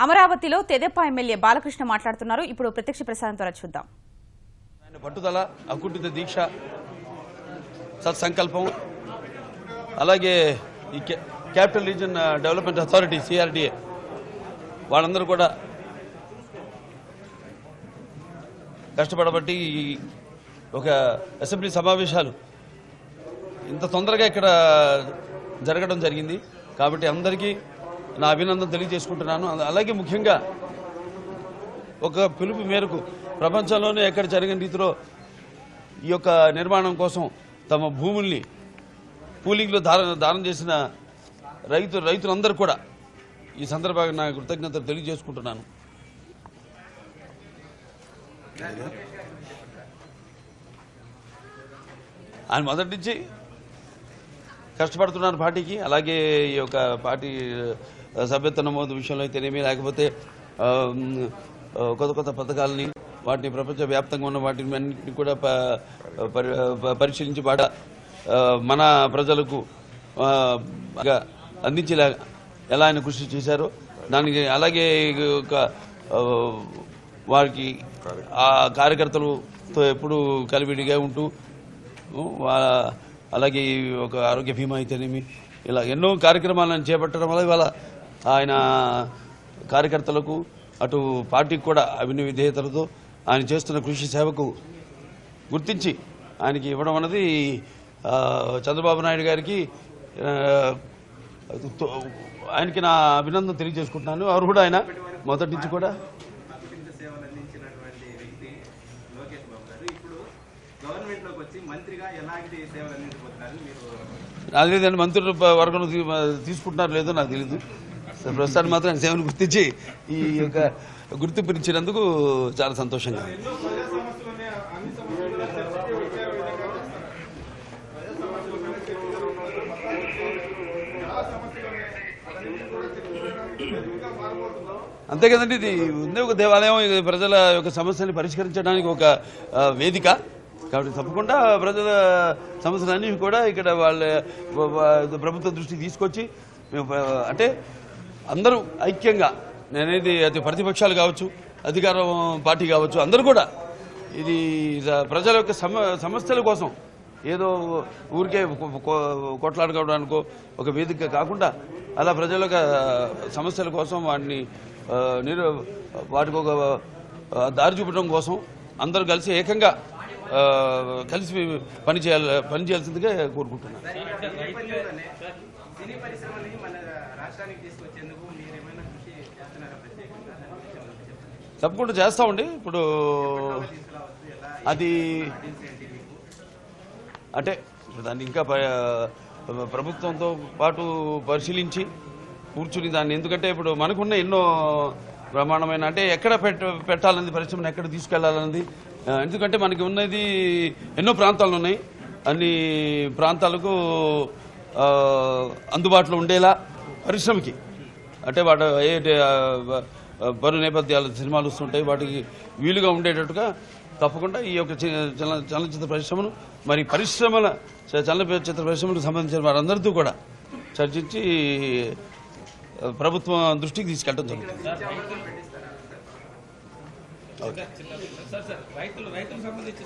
అమరావతిలో తెదేపా ఎమ్మెల్యే బాలకృష్ణ మాట్లాడుతున్నారు. ఇప్పుడు ప్రత్యక్ష ప్రసారం ద్వారా చూద్దాం. పట్టుదల, అకుంఠిత దీక్ష, సత్సంకల్పం, అలాగే ఈ capital region development authority CRDA వాళ్ళందరూ కూడా కష్టపడబట్టి ఒక అసెంబ్లీ సమావేశాలు ఇంత తొందరగా ఇక్కడ జరగడం జరిగింది. కాబట్టి అందరికీ నా అభినందన తెలియజేసుకుంటున్నాను. అలాగే ముఖ్యంగా ఒక పిలుపు మేరకు ప్రపంచంలోనే ఎక్కడ జరిగిన రీతిలో ఈ యొక్క నిర్మాణం కోసం తమ భూముల్ని పూలింగ్లో దానం చేసిన రైతులందరూ కూడా ఈ సందర్భంగా నా కృతజ్ఞతలు తెలియజేసుకుంటున్నాను. ఆయన మొదటి నుంచి కష్టపడుతున్నారు పార్టీకి. అలాగే ఈ యొక్క పార్టీ సభ్యత్వ నమోదు విషయంలో అయితేనేమి, లేకపోతే కొత్త పథకాలని వాటిని ప్రపంచవ్యాప్తంగా ఉన్న వాటిని అన్నింటినీ కూడా పరిశీలించి మన ప్రజలకు అందించేలా ఎలా ఆయన కృషి చేశారో దానికి, అలాగే వారికి ఆ కార్యకర్తలతో ఎప్పుడు కలివిడిగా ఉంటూ, అలాగే ఒక ఆరోగ్య బీమా అయితేనేమి, ఇలా ఎన్నో కార్యక్రమాలను చేపట్టడం వల్ల ఇవాళ ఆయన కార్యకర్తలకు అటు పార్టీకి కూడా అభినయ విధేయతలతో ఆయన చేస్తున్న కృషి సేవకు గుర్తించి ఆయనకి ఇవ్వడం అన్నది చంద్రబాబు నాయుడు గారికి ఆయనకి నా అభినందన తెలియజేసుకుంటున్నాను. వారు కూడా ఆయన మొదటి నుంచి కూడా నాకు తెలియదండి, మంత్రుల వర్గం తీసుకుంటున్నారు లేదో నాకు తెలీదు. ప్రస్తుతానికి మాత్రం ఆయన సేవలు గుర్తించి ఈ యొక్క గుర్తింపునిచ్చినందుకు చాలా సంతోషంగా. అంతే కదండి, ఇది ఉందే ఒక దేవాలయం, ప్రజల యొక్క సమస్యల్ని పరిష్కరించడానికి ఒక వేదిక. కాబట్టి తప్పకుండా ప్రజల సమస్యలన్నీ కూడా ఇక్కడ వాళ్ళ ప్రభుత్వ దృష్టికి తీసుకొచ్చి అంటే అందరూ ఐక్యంగా, నేనేది అది ప్రతిపక్షాలు కావచ్చు, అధికార పార్టీ కావచ్చు, అందరూ కూడా ఇది ప్రజల యొక్క సమస్యల కోసం ఏదో ఊరికే కొట్లాడుకోవడానికో ఒక వేదిక కాకుండా అలా ప్రజల యొక్క సమస్యల కోసం వాటికి ఒక దారి చూపడం కోసం అందరూ కలిసి ఏకంగా కలిసి పనిచేయాల్సిందిగా కోరుకుంటున్నాను. తప్పకుండా చేస్తామండి. ఇప్పుడు అది అంటే దాన్ని ఇంకా ప్రభుత్వంతో పాటు పరిశీలించి కూర్చుని దాన్ని, ఎందుకంటే ఇప్పుడు మనకున్న ఎన్నో బ్రహ్మాండమైన అంటే ఎక్కడ పెట్టాలన్నది, పరిశ్రమను ఎక్కడ తీసుకెళ్లాలన్నది, ఎందుకంటే మనకి ఉన్నది ఎన్నో ప్రాంతాలు ఉన్నాయి. అన్ని ప్రాంతాలకు అందుబాటులో ఉండేలా పరిశ్రమకి అంటే వాటి బరు నేపథ్యాల సినిమాలు వస్తుంటాయి, వాటికి వీలుగా ఉండేటట్టుగా తప్పకుండా ఈ యొక్క చలనచిత్ర పరిశ్రమను, మరి చలనచిత్ర పరిశ్రమకు సంబంధించిన వారందరితో కూడా చర్చించి ప్రభుత్వం దృష్టికి తీసుకెళ్ళడం జరుగుతుంది. రైతులకు సంబంధించి